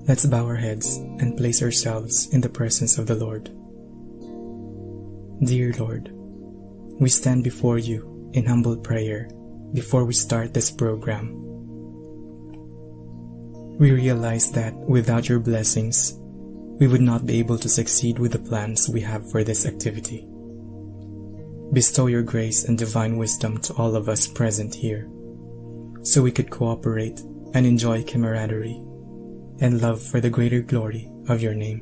Let's bow our heads and place ourselves in the presence of the Lord. Dear Lord, we stand before you in humble prayer before we start this program. We realize that without your blessings, we would not be able to succeed with the plans we have for this activity. Bestow your grace and divine wisdom to all of us present here, so we could cooperate and enjoy camaraderie and love for the greater glory of your name.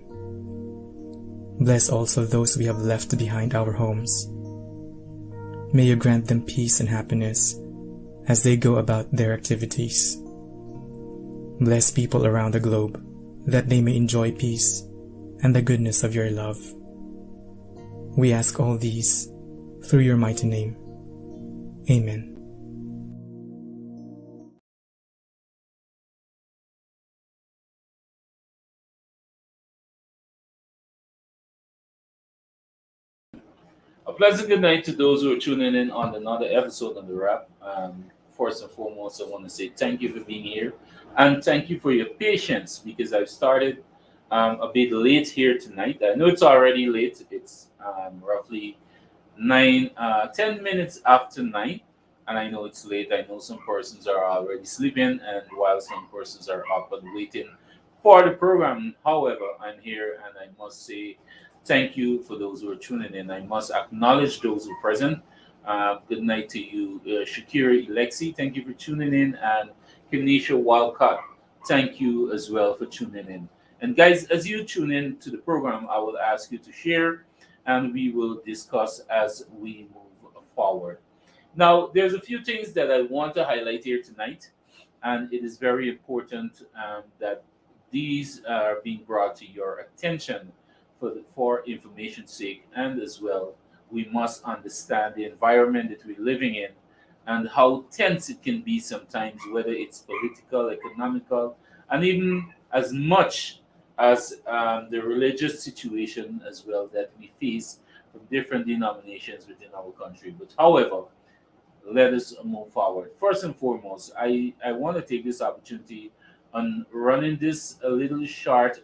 Bless also those we have left behind our homes. May you grant them peace and happiness as they go about their activities. Bless people around the globe that they may enjoy peace and the goodness of your love. We ask all these through your mighty name. Amen. A pleasant good night to those who are tuning in on another episode of The Wrap. First and foremost, I want to say thank you for being here and thank you for your patience because I've started a bit late here tonight. I know it's already late. It's roughly 10 minutes after 9, and I know it's late. I know some persons are already sleeping, and while some persons are up and waiting for the program. However, I'm here and I must say thank you for those who are tuning in. I must acknowledge those who are present. Good night to you, Shakira Alexi. Thank you for tuning in. And Kenisha Walcott, thank you as well for tuning in. And guys, as you tune in to the program, I will ask you to share and we will discuss as we move forward. Now, there's a few things that I want to highlight here tonight. And it is very important that these are being brought to your attention for information's sake, and as well we must understand the environment that we're living in and how tense it can be sometimes, whether it's political, economical, and even as much as the religious situation as well that we face from different denominations within our country. But however, let us move forward. First and foremost, I want to take this opportunity on running this a little short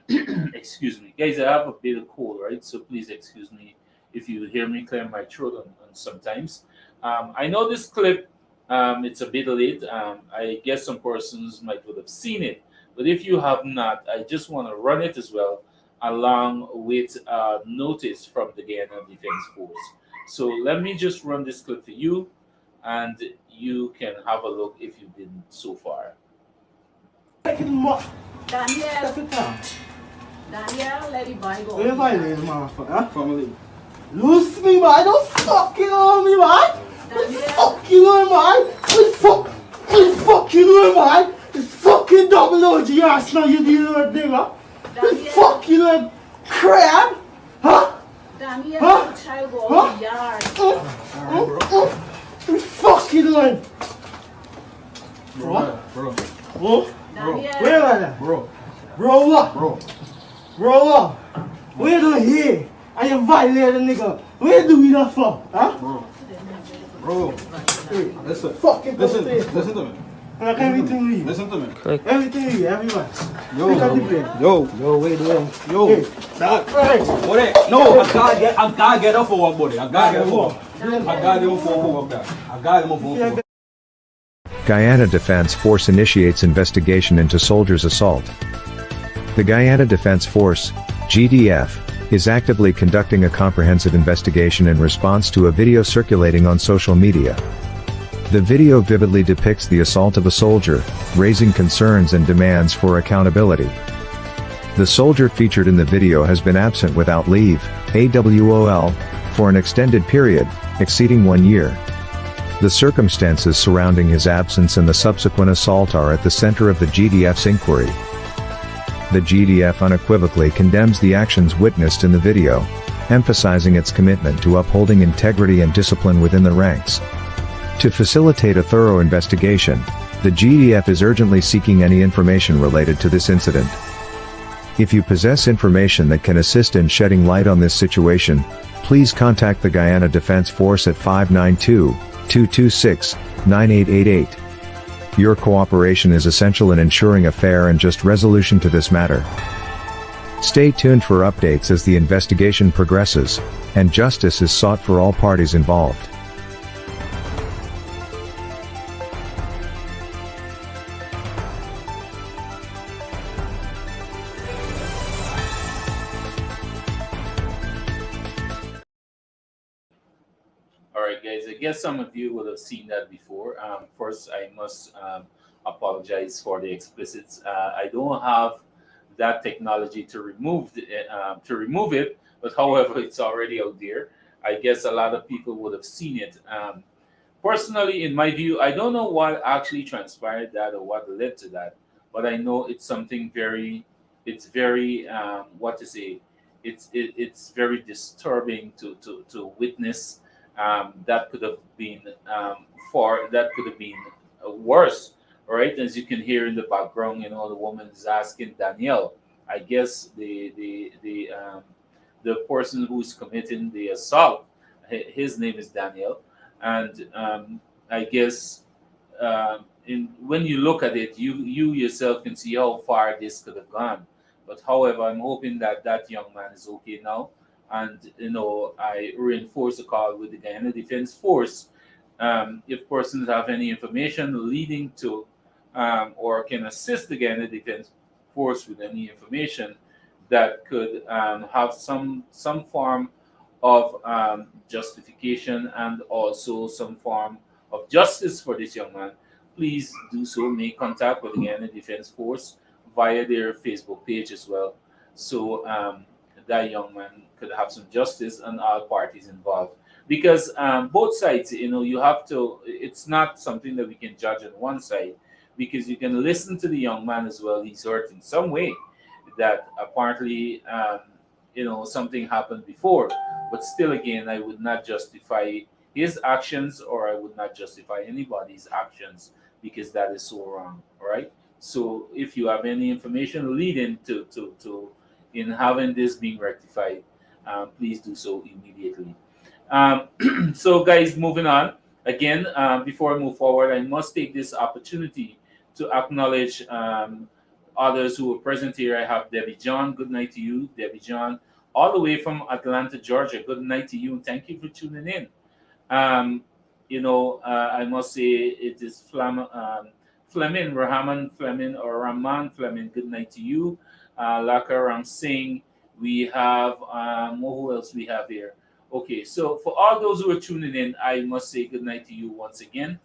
excuse me guys, I have a bit of cold, right? So please excuse me if you hear me clear my throat on sometimes. I know this clip, it's a bit late. I guess some persons might would have seen it, but if you have not, I just want to run it as well along with notice from the Guyana Defense Force. So let me just run this clip for you and you can have a look if you didn't so far. Daniel, let it boy go. Where violate, motherfucker? Family. Loose me, man. Don't fucking on me, man. Fucking on, man. Fucking on, man. Fucking double OG ass now you deal with, nigga. Fucking on crab. Huh? Daniel, Huh? try go to the yard. Fucking on. Bro. What? Daniel. Where are they? Bro. Bro, what? Bro. Bro, what? Where do here? And you violate a nigga. What you doing that for? Huh? Bro, Hey, listen. fucking Listen conversation. to me. Like everything we. Listen to me. Everything we, everyone. Yo, Pick up the pen. yo, wait, yo. Hey, Dad. right. Buddy, no, I gotta get up for one, buddy. I gotta get up for one. I gotta get up for one, guy. I gotta get up for one. Guyana Defense Force initiates investigation into soldiers' assault. The Guyana Defense Force, GDF, is actively conducting a comprehensive investigation in response to a video circulating on social media. The video vividly depicts the assault of a soldier, raising concerns and demands for accountability. The soldier featured in the video has been absent without leave, AWOL, for an extended period, exceeding 1 year. The circumstances surrounding his absence and the subsequent assault are at the center of the GDF's inquiry. The GDF unequivocally condemns the actions witnessed in the video, emphasizing its commitment to upholding integrity and discipline within the ranks. To facilitate a thorough investigation, the GDF is urgently seeking any information related to this incident. If you possess information that can assist in shedding light on this situation, please contact the Guyana Defense Force at 592-226-9888. Your cooperation is essential in ensuring a fair and just resolution to this matter. Stay tuned for updates as the investigation progresses, and justice is sought for all parties involved. All right, guys. I guess some of you would have seen that before. First, I must apologize for the explicits. I don't have that technology to remove it, but however, it's already out there. I guess a lot of people would have seen it. Personally, in my view, I don't know what actually transpired that or what led to that, but I know it's something it's very, what to say, it's very disturbing to witness. That could have been worse, right? As you can hear in the background, the woman is asking Danielle. I guess the person who's committing the assault, his name is Daniel, and I guess when you look at it, you yourself can see how far this could have gone. But however, I'm hoping that that young man is okay now. And I reinforce the call with the Guyana Defense Force. If persons have any information leading to or can assist the Guyana Defense Force with any information that could have some form of justification and also some form of justice for this young man, please do so. Make contact with the Guyana Defense Force via their Facebook page as well. So that young man could have some justice and all parties involved. Because both sides, you have to, it's not something that we can judge on one side, because you can listen to the young man as well. He's hurt in some way that apparently, something happened before. But still, again, I would not justify his actions, or I would not justify anybody's actions, because that is so wrong, all right? So if you have any information leading to in having this being rectified, please do so immediately. So guys, moving on. Again, before I move forward, I must take this opportunity to acknowledge others who are present here. I have Debbie John. Good night to you, Debbie John, all the way from Atlanta, Georgia. Good night to you, and thank you for tuning in. I must say it is Fleming, Rahman Fleming, or Rahman Fleming. Good night to you. Laka Ram Singh. We have who else we have here? Okay, so for all those who are tuning in, I must say good night to you once again,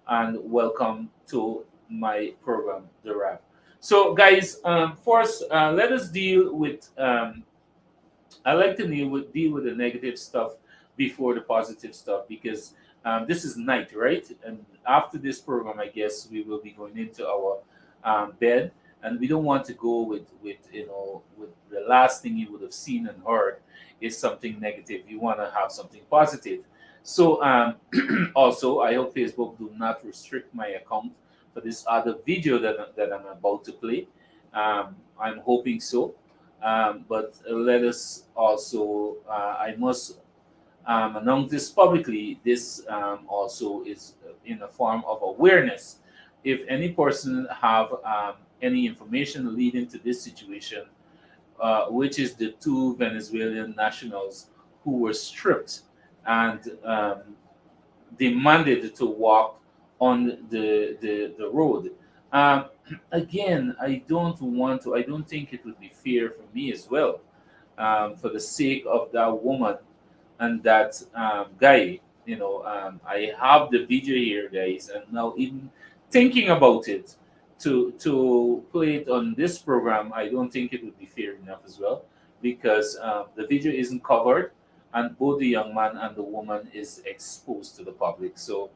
and welcome to my program, The Wrap. So, guys, first, let us deal with. I like to deal with the negative stuff before the positive stuff, because this is night, right? And after this program, I guess we will be going into our bed, and we don't want to go with the last thing you would have seen and heard is something negative. You want to have something positive. So also, I hope Facebook do not restrict my account for this other video that I'm about to play. I'm hoping so. But let us also, I must announce this publicly. This also is in a form of awareness. If any person have any information leading to this situation, which is the two Venezuelan nationals who were stripped and demanded to walk on the road. Um, Again, I don't think it would be fair for me as well, for the sake of that woman and that guy. I have the video here, guys, and now even thinking about it to play it on this program, I don't think it would be fair enough as well, because the video isn't covered, and both the young man and the woman is exposed to the public. So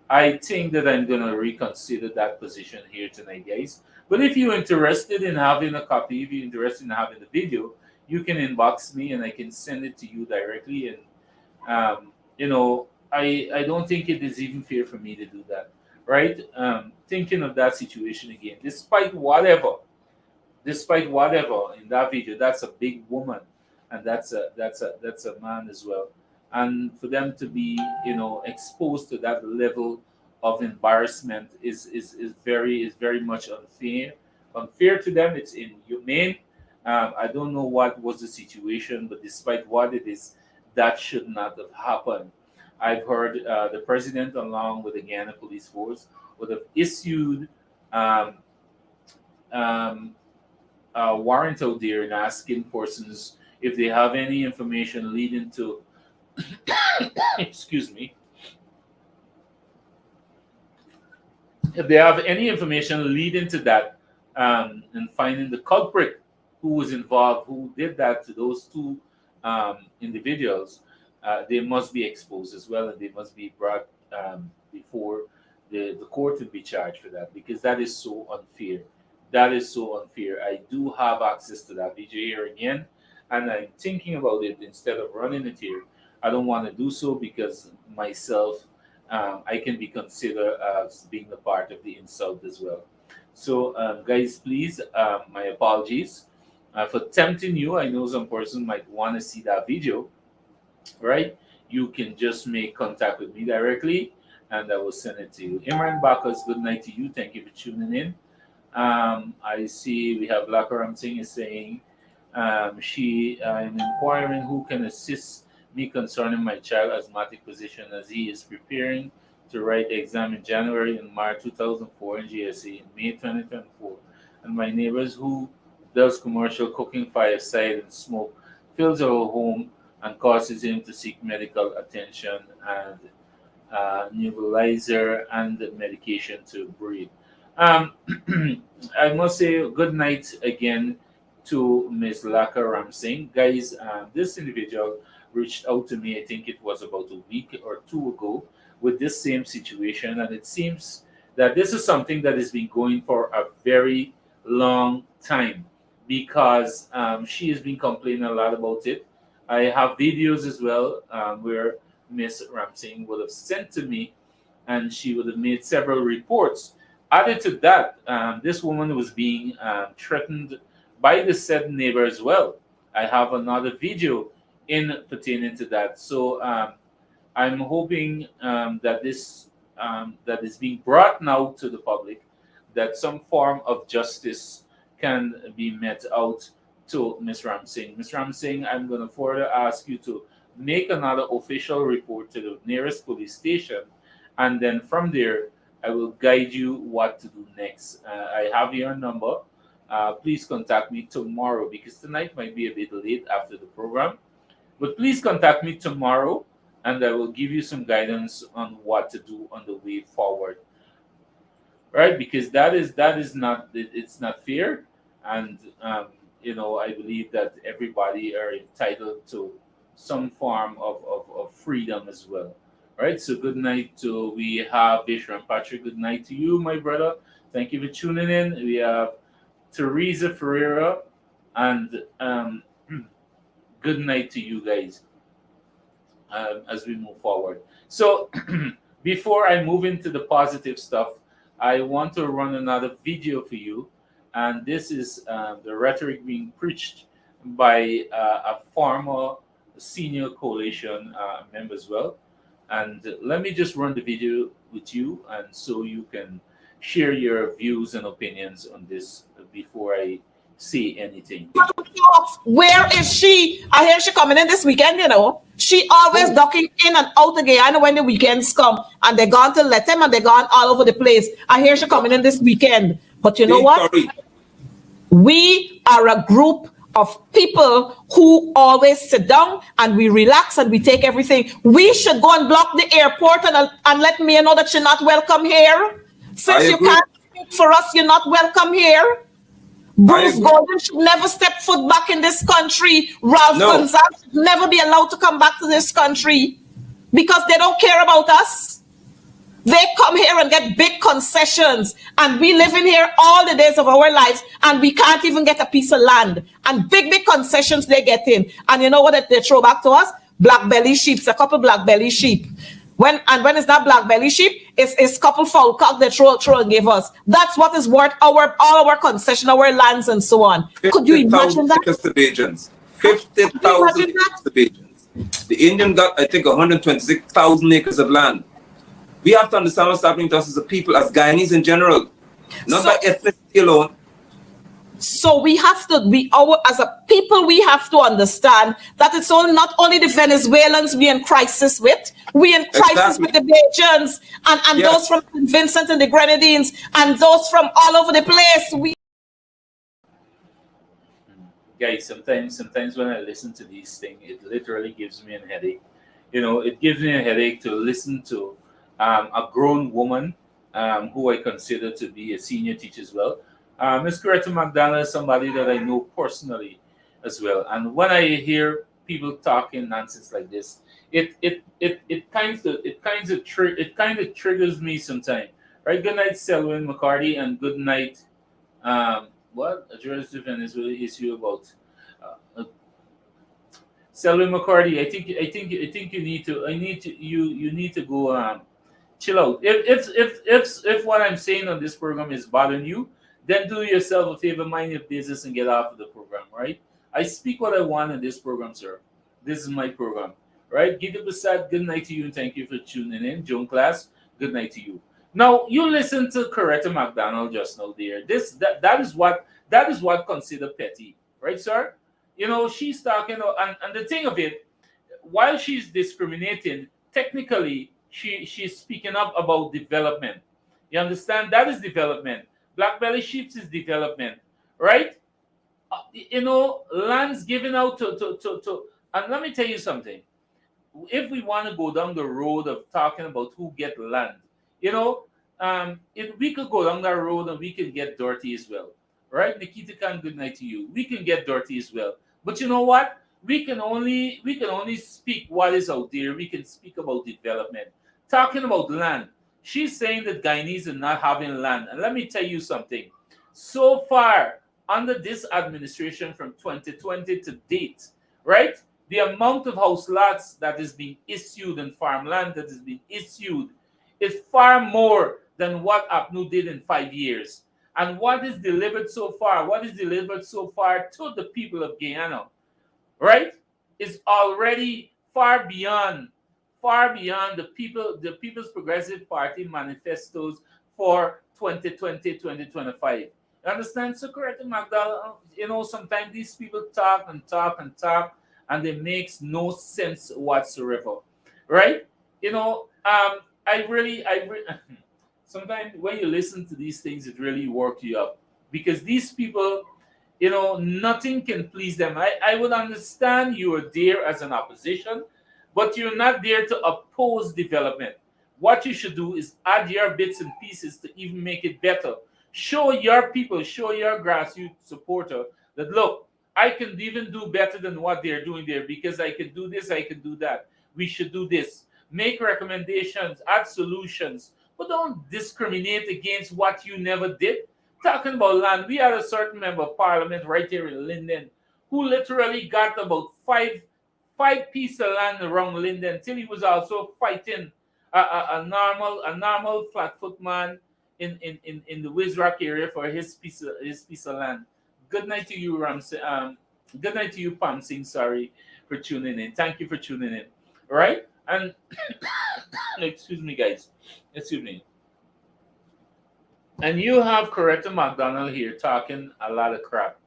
I think that I'm gonna reconsider that position here tonight, guys. But if you're interested in having a copy, if you're interested in having the video, you can inbox me and I can send it to you directly. And I don't think it is even fair for me to do that, right? Thinking of that situation again, despite whatever in that video, that's a big woman, and that's a man as well. And for them to be exposed to that level of embarrassment is very much unfair to them. It's inhumane. I don't know what was the situation, but despite what it is, that should not have happened. I've heard the president, along with the Ghana police force, would have issued um, um, warrant out there and asking persons if they have any information leading to, excuse me, if they have any information leading to that, and finding the culprit who was involved, who did that to those two individuals, they must be exposed as well, and they must be brought before the court and be charged for that, because that is so unfair. That is so unfair. I do have access to that video here again, and I'm thinking about it instead of running it here. I don't want to do so because myself, I can be considered as being a part of the insult as well. So, guys, please, my apologies for tempting you. I know some person might want to see that video, right? You can just make contact with me directly, and I will send it to you. Imran Bakas, good night to you. Thank you for tuning in. I see we have Lakaram Singh is saying, I'm inquiring who can assist me concerning my child asthmatic position as he is preparing to write the exam in January and March 2004 in GSE in May 2024. And my neighbors who does commercial cooking fireside and smoke fills our home and causes him to seek medical attention and nebulizer and medication to breathe. Um, I must say good night again to Ms. Laka Ramsing. Guys, this individual reached out to me, I think it was about a week or two ago, with this same situation. And it seems that this is something that has been going for a very long time, because she has been complaining a lot about it. I have videos as well, where Miss Ramsing would have sent to me, and she would have made several reports. Added to that, this woman was being threatened by the said neighbor as well. I have another video in pertaining to that. So I'm hoping that is being brought now to the public, that some form of justice can be met out to Ms. Ramsing. Ms. Ramsing, I'm going to further ask you to make another official report to the nearest police station, and then from there, I will guide you what to do next. I have your number. Please contact me tomorrow, because tonight might be a bit late after the program. But please contact me tomorrow, and I will give you some guidance on what to do on the way forward. Right? Because that is not, it's not fair, and I believe that everybody are entitled to some form of freedom as well. Right? So good night to, we have Bishram Patrick. Good night to you, my brother. Thank you for tuning in. We have Teresa Ferreira, and good night to you guys as we move forward. So before I move into the positive stuff, I want to run another video for you, and this is the rhetoric being preached by a former senior coalition member as well. And let me just run the video with you, and so you can share your views and opinions on this before I say anything. Where is she? I hear she coming in this weekend, you know. She always ducking in and out again. I know when the weekends come and they're gone to let them and they're gone all over the place. I hear she coming in this weekend. But you know what? We are a group of people who always sit down and we relax and we take everything. We should go and block the airport and let me know that you're not welcome here. Since you can't speak for us, you're not welcome here. Bruce Gordon should never step foot back in this country. Ralph Gonzalez should never be allowed to come back to this country because they don't care about us. They come here and get big concessions, and we live in here all the days of our lives, and we can't even get a piece of land. And big concessions they get in. And you know what they throw back to us? Black belly sheep, a couple black belly sheep. When it's not black belly sheep, it's couple foul cock they throw and give us. That's what is worth all our concession, our lands, and so on. Could you imagine that? 50,000 The Indian got, I think, 126,000 acres of land. We have to understand what's happening to us as a people, as Guyanese in general, not by ethnicity alone. So we have to as a people, we have to understand that it's not only the Venezuelans we in crisis with, we in crisis with the Bajans and those from St. Vincent and the Grenadines and those from all over the place. Guys, sometimes when I listen to these things, it literally gives me a headache. You know, it gives me a headache to listen to a grown woman who I consider to be a senior teacher as well. Ms. Coretta McDonald is somebody that I know personally as well. And when I hear people talking nonsense like this, it kind of triggers me sometimes. Right? Good night, Selwyn McCarty, and good night. What address the Venezuela issue about? Selwyn McCarty, I think you need to go chill out. If what I'm saying on this program is bothering you, then do yourself a favor, mind your business, and get off of the program, right? I speak what I want in this program, sir. This is my program, right? Gita Basad, good night to you, and thank you for tuning in. Joan Class, good night to you. Now, you listen to Coretta McDonald just now there. That is what considered petty, right, sir? You know, she's talking, and the thing of it, while she's discriminating, technically, she's speaking up about development. You understand? That is development. Black belly sheep is development, right? You know, lands given out to and let me tell you something. If we want to go down the road of talking about who get land, you know, we could go down that road and we can get dirty as well, right? Nikita Khan, good night to you. We can get dirty as well, but you know what? We can only speak what is out there. We can speak about development. Talking about land. She's saying that Guyanese are not having land. And let me tell you something. So far, under this administration from 2020 to date, right? The amount of house lots that is being issued and farmland that is being issued is far more than what APNU did in 5 years. And what is delivered so far, to the people of Guyana, right, is already far beyond the People's Progressive Party manifestos for 2020-2025. You understand? So Coretta McDonald, you know, sometimes these people talk, and it makes no sense whatsoever, right? You know, I really sometimes when you listen to these things, it really works you up because these people, you know, nothing can please them. I would understand you are there as an opposition, but you're not there to oppose development. What you should do is add your bits and pieces to even make it better. Show your people, show your grassroots supporter that, look, I can even do better than what they're doing there because I can do this, I can do that. We should do this. Make recommendations, add solutions, but don't discriminate against what you never did. Talking about land, we had a certain member of parliament right here in Linden who literally got about five pieces of land around Linden until he was also fighting a normal flatfoot man in the Wizrock area for his piece of land. Good night to you, Good night to you, Pam Singh. Sorry for tuning in. Thank you for tuning in. All right? And excuse me, guys. Excuse me. And you have Coretta McDonald here talking a lot of crap,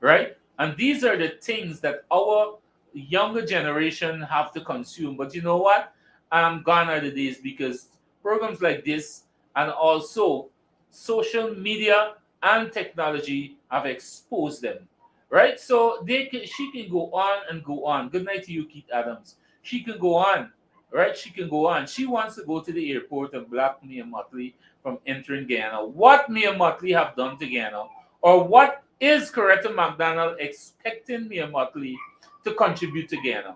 right? And these are the things that our younger generation have to consume. But you know what? Gone are the days because programs like this and also social media and technology have exposed them, right? So she can go on and go on. Good night to you, Keith Adams. She can go on, right? She can go on. She wants to go to the airport and block Mia Motley from entering Guyana. What Mia Motley have done to Guyana, or what is Coretta McDonald expecting Mia Motley to contribute to Guyana?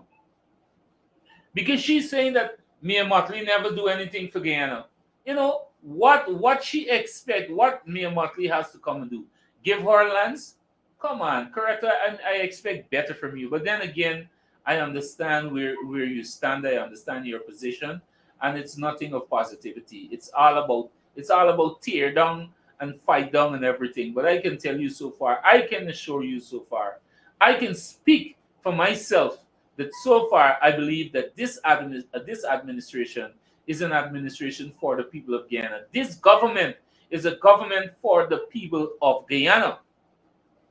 Because she's saying that Mia Motley never do anything for Guyana. You know what she expect? What Mia Motley has to come and do? Give her lands? Come on, Coretta, I expect better from you. But then again, I understand where you stand. I understand your position, and it's nothing of positivity. It's all about tear down and fight down and everything. But I can tell you so far, I can assure you so far, I can speak for myself that so far I believe that this administration is an administration for the people of Guyana. This government is a government for the people of Guyana.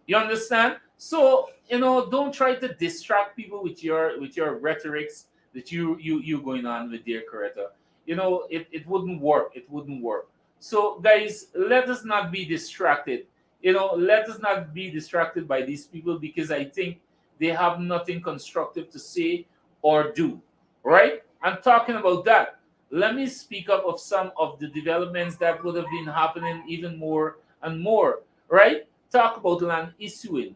You understand? So don't try to distract people with your rhetorics that you going on with dear Coretta. It wouldn't work. It wouldn't work. So guys, let us not be distracted. Let us not be distracted by these people because I think they have nothing constructive to say or do. Right? I'm talking about that. Let me speak up of some of the developments that would have been happening even more and more. Right? Talk about land issuing.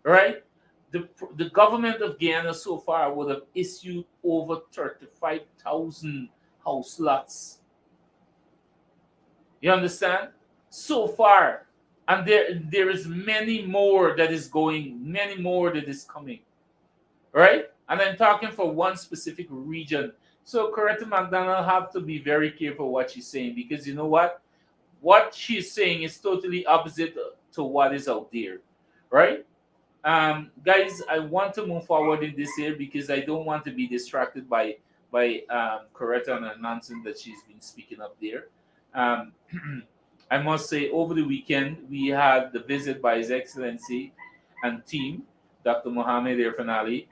Right? The government of Guyana so far would have issued over 35,000 house lots. You understand? So far. And there is many more that is going, many more that is coming. Right? And I'm talking for one specific region. So Coretta McDonald have to be very careful what she's saying because you know what? What she's saying is totally opposite to what is out there. Right? Guys, I want to move forward in this here because I don't want to be distracted by Coretta and the nonsense that she's been speaking up there. I must say, over the weekend we had the visit by His Excellency and team, Dr. Mohammed Irfan Ali,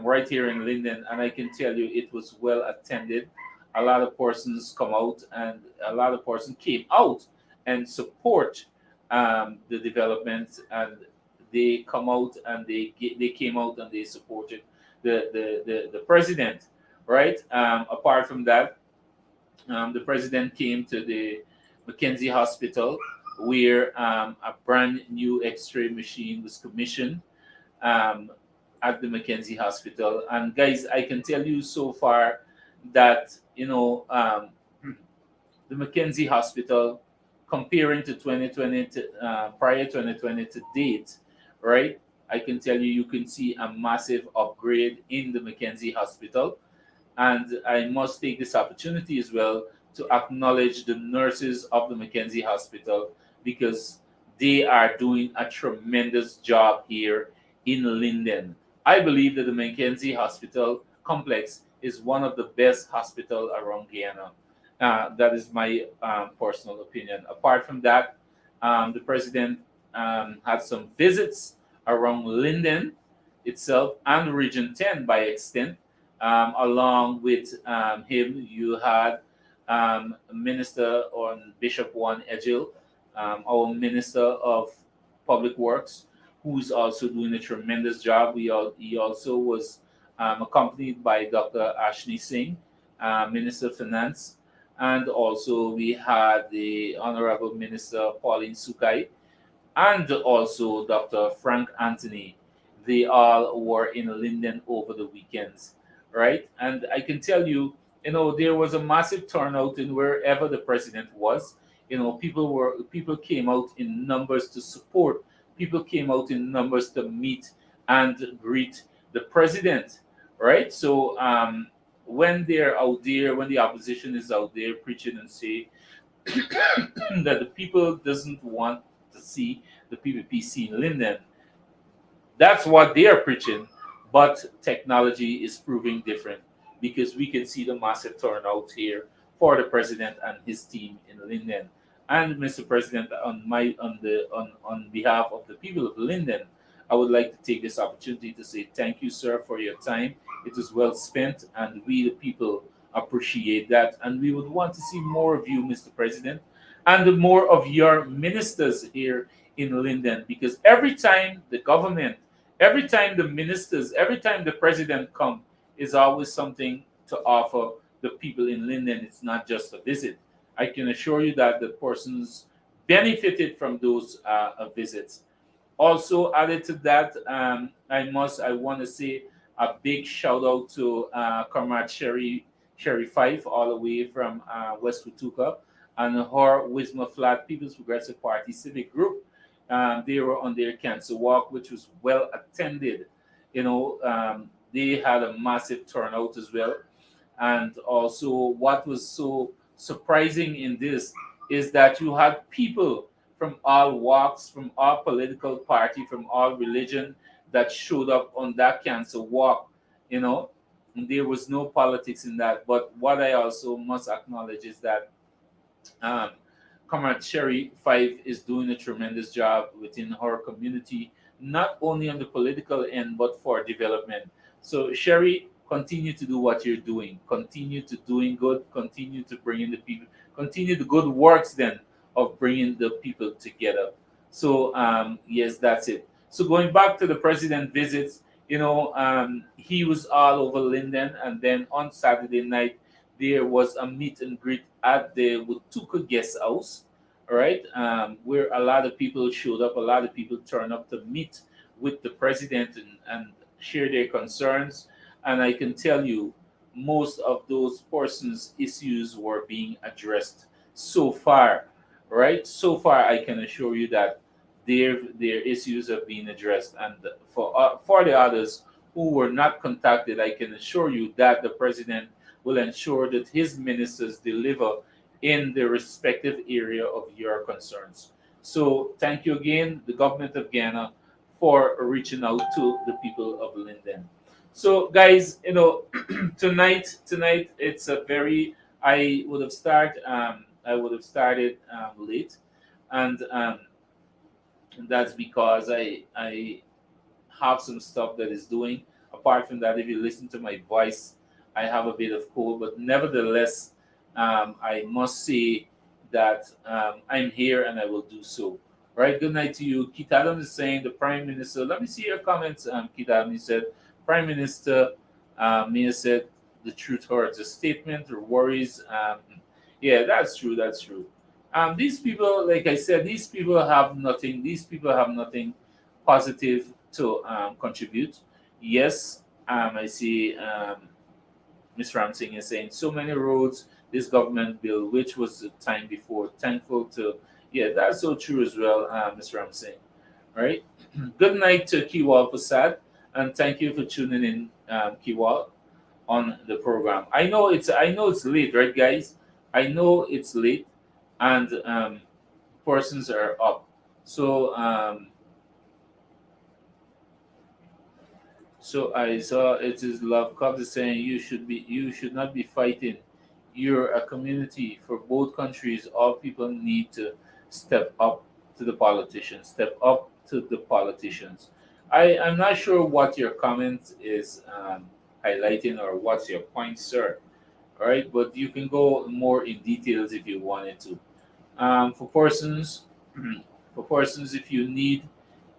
right here in Linden, and I can tell you it was well attended. A lot of persons come out, and a lot of persons came out and support the development, and they come out and they came out and they supported the president, right? Apart from that, the president came to the Mackenzie Hospital, where a brand new X-ray machine was commissioned at the Mackenzie Hospital. And guys, I can tell you so far that the Mackenzie Hospital, comparing to 2020 to prior 2020 to date, right? I can tell you can see a massive upgrade in the Mackenzie Hospital. And I must take this opportunity as well to acknowledge the nurses of the Mackenzie Hospital because they are doing a tremendous job here in Linden. I believe that the Mackenzie Hospital complex is one of the best hospitals around Guyana. That is my personal opinion. Apart from that, the president had some visits around Linden itself and Region 10 by extent. Along with him, you had Minister on Bishop Juan Edgil, our Minister of Public Works, who's also doing a tremendous job. He also was accompanied by Dr. Ashni Singh, Minister of Finance, and also we had the Honorable Minister Pauline Sukai, and also Dr. Frank Anthony. They all were in Linden over the weekends, right? And I can tell you, there was a massive turnout in wherever the president was. People came out in numbers to support. People came out in numbers to meet and greet the president, right? So when they're out there, when the opposition is out there preaching and say that the people doesn't want to see the PPPC in Linden, That's what they are preaching, but technology is proving different because we can see the massive turnout here for the president and his team in Linden. And Mr. President, on behalf of the people of Linden, I would like to take this opportunity to say thank you, sir, for your time. It was well spent, and we, the people, appreciate that. And we would want to see more of you, Mr. President, and more of your ministers here in Linden, because every time the government, every time the ministers, every time the president come, is always something to offer the people in Linden. It's not just a visit. I can assure you that the persons benefited from those visits. Also added to that, I want to say a big shout out to Comrade Sherry Fife, all the way from West Watuka, and her Wisma Flat People's Progressive Party civic group. They were on their cancer walk, which was well attended. They had a massive turnout as well. And also, what was so surprising in this is that you had people from all walks, from all political party, from all religion that showed up on that cancer walk. You know, and there was no politics in that. But what I also must acknowledge is that um, Comrade Sherry Five is doing a tremendous job within her community, not only on the political end, but for development. So, Sherry, continue to do what you're doing. Continue to doing good. Continue to bring in the people. Continue the good works then of bringing the people together. So, yes, that's it. So, going back to the president visits, he was all over Linden, and then on Saturday night there was a meet and greet at the Watuka guest house, all right, where a lot of people showed up, a lot of people turned up to meet with the president and share their concerns. And I can tell you, most of those persons' issues were being addressed so far, right? So far, I can assure you that their issues have been addressed. And for the others who were not contacted, I can assure you that the president will ensure that his ministers deliver in the respective area of your concerns. So thank you again, the government of Ghana, for reaching out to the people of Linden. So guys, tonight it's a very I would have started late, and that's because I have some stuff that is doing. Apart from that, if you listen to my voice, I have a bit of cold, but nevertheless, I must say that I'm here and I will do so. Right. Good night to you. Keith Adams is saying the Prime Minister. Let me see your comments. Keith Adams, he said, Prime Minister Mia said the truth hurts. A statement or worries. Yeah, that's true. That's true. These people, like I said, these people have nothing. These people have nothing positive to contribute. Yes, I see Ms. Ramsing is saying so many roads this government built, which was the time before. Thankful to, yeah, that's so true as well, Ms. Ramsing. Right. Good night to Kiwal Prasad, and thank you for tuning in, Kiwal, on the program. I know it's late, right, guys? I know it's late, and persons are up. So so I saw it is Love Cubs is saying you should not be fighting. You're a community for both countries. All people need to step up to the politicians. Step up to the politicians. I'm not sure what your comment is highlighting or what's your point, sir. All right, but you can go more in details if you wanted to. For persons, for persons, if you need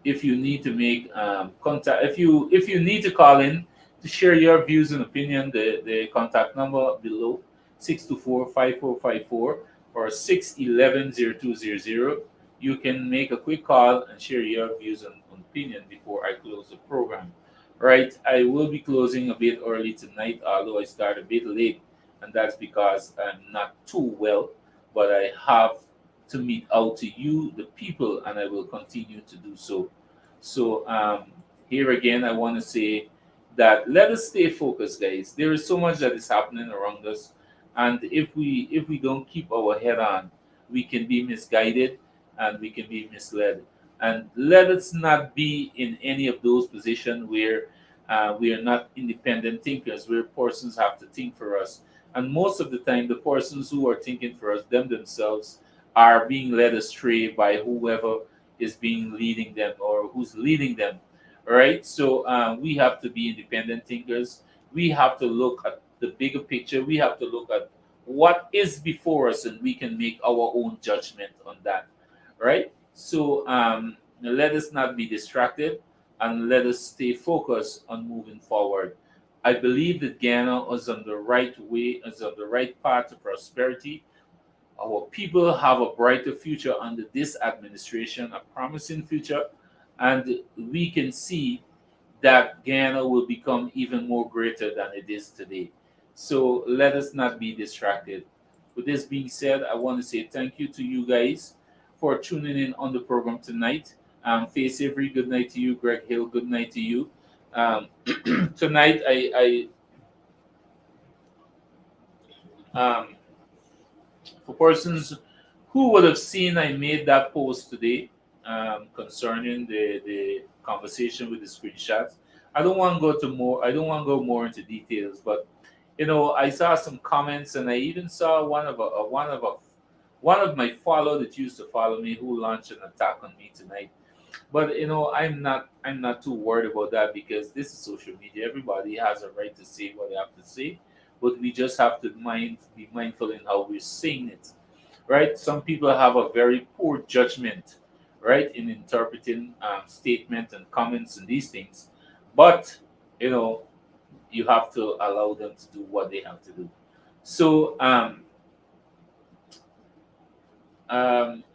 to make contact, if you need to call in to share your views and opinion, the contact number below 624-5454 or 611-0200. You can make a quick call and share your views and opinion before I close the program. Right, I will be closing a bit early tonight, although I start a bit late, and that's because I'm not too well, but I have to meet out to you, the people, and I will continue to do so. So here again, I want to say that let us stay focused, guys. There is so much that is happening around us, and if we don't keep our head on, we can be misguided and we can be misled. And let us not be in any of those positions where we are not independent thinkers, where persons have to think for us. And most of the time, the persons who are thinking for us, them themselves, are being led astray by whoever is being leading them or who's leading them. All right. So we have to be independent thinkers. We have to look at the bigger picture. We have to look at what is before us, and we can make our own judgment on that. Right. So let us not be distracted, and let us stay focused on moving forward. I believe that Ghana is on the right way, is on the right path to prosperity. Our people have a brighter future under this administration, a promising future, and we can see that Ghana will become even more greater than it is today. So let us not be distracted. With this being said, I want to say thank you to you guys for tuning in on the program tonight. Face Avery, good night to you. Greg Hill, good night to you. Tonight, um, for persons who would have seen, I made that post today concerning the conversation with the screenshots. I don't want to go to more. I don't want to go more into details, but I saw some comments, and I even saw one of my follow that used to follow me who launched an attack on me tonight. But I'm not too worried about that, because this is social media. Everybody has a right to say what they have to say, but we just have to be mindful in how we're saying it, right? Some people have a very poor judgment, right, in interpreting statements and comments and these things, but you know you have to allow them to do what they have to do. So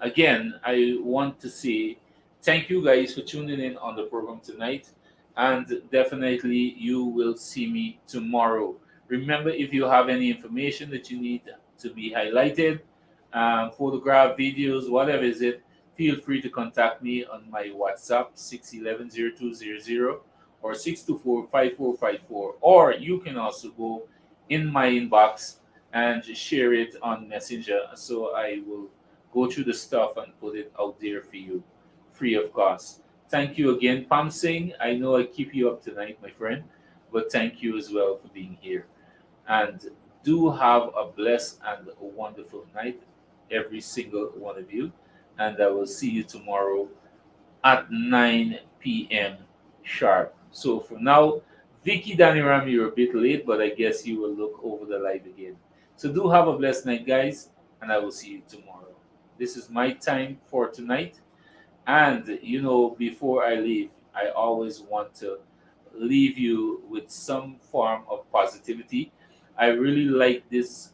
again, I want to say thank you guys for tuning in on the program tonight, and definitely you will see me tomorrow. Remember, if you have any information that you need to be highlighted, photograph, videos, whatever is it, feel free to contact me on my WhatsApp 611-0200 or 624-5454, or you can also go in my inbox and share it on Messenger, so I will go through the stuff and put it out there for you free of cost. Thank you again, Pam Singh. I know I keep you up tonight, my friend, but thank you as well for being here. And do have a blessed and a wonderful night, every single one of you. And I will see you tomorrow at 9 p.m. sharp. So for now, Vicky Daniram, you're a bit late, but I guess you will look over the live again. So do have a blessed night, guys, and I will see you tomorrow. This is my time for tonight. And before I leave, I always want to leave you with some form of positivity. I really like this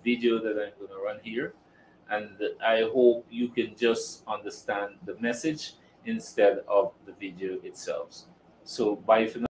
video that I'm going to run here, and I hope you can just understand the message instead of the video itself. So, bye for now.